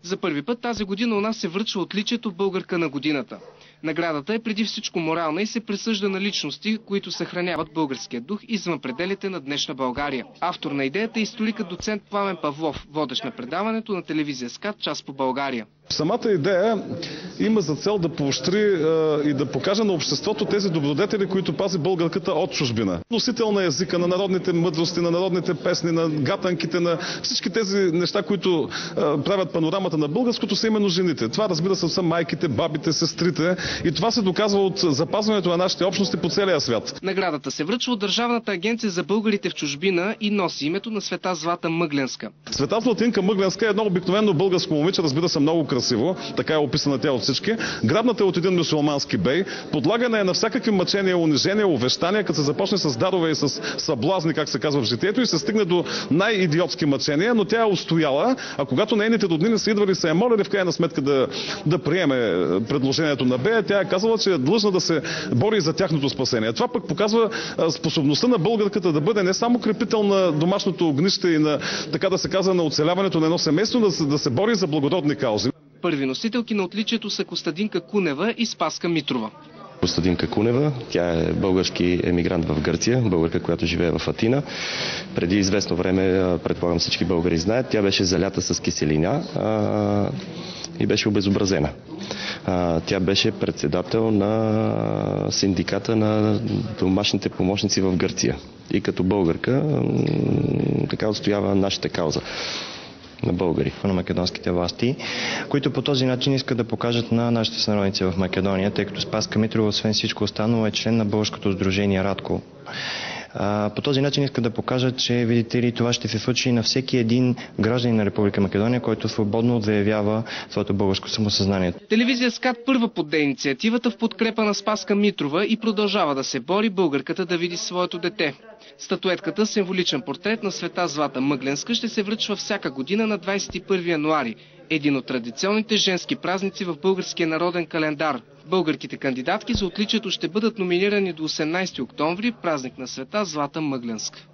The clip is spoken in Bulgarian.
За първи път тази година у нас се връчва отличието Българка на годината. Наградата е преди всичко морална и се присъжда на личности, които съхраняват българския дух извън пределите на днешна България. Автор на идеята е историкът доцент Пламен Павлов, водещ на предаването на телевизия СКАТ "Час по България". Самата идея има за цел да поощри и да покаже на обществото тези добродетели, които пази българката от чужбина. Носител на езика, на народните мъдрости, на народните песни, на гатанките, на всички тези неща, които правят панорамата на българското, са именно жените. Това, разбира се, са майките, бабите, сестрите, и това се доказва от запазването на нашите общности по целия свят. Наградата се връчва от Държавната агенция за българите в чужбина и носи името на Света Злата Мъгленска. Света Златинка Мъгленска е едно обикновено българско момиче, разбира се, много красиво, така е описана тя от всички. Грабната е от един мюсюлмански бей, подлагана е на всякакви мъчения, унижения, увещания, като се започне с дарове и с съблазни, как се казва в житието, и се стигне до най-идиотски мъчения, но тя е устояла, а когато нейните роднини са идвали, са я молили в крайна сметка да приеме предложението на бея, тя е казала, че е длъжна да се бори за тяхното спасение. Това пък показва способността на българката да бъде не само крепител на домашното огнище и на, така да се казва, на оцеляването на едно семейство, да се бори за благородни каузи. Първи носителки на отличието са Костадинка Кунева и Спаска Митрова. Костадинка Кунева, тя е български емигрант в Гърция, българка, която живее в Атина. Преди известно време, предполагам всички българи знаят, тя беше залята с киселина и беше обезобразена. Тя беше председател на синдиката на домашните помощници в Гърция. И като българка така отстоява нашата кауза на българи. На македонските власти, които по този начин искат да покажат на нашите сънародници в Македония, тъй като Спаска Митрова, освен всичко останало, е член на българското сдружение Радко. По този начин искат да покажат, че, видите ли, това ще се случи на всеки един гражданин на Република Македония, който свободно заявява своето българско самосъзнание. Телевизия СКАТ първа подде инициативата в подкрепа на Спаска Митрова и продължава да се бори българката да види своето дете. Статуетката, символичен портрет на Света Злата Мъгленска, ще се връчва всяка година на 21 януари, един от традиционните женски празници в българския народен календар. Българките кандидатки за отличието ще бъдат номинирани до 18 октомври, празник на Света Злата Мъгленска.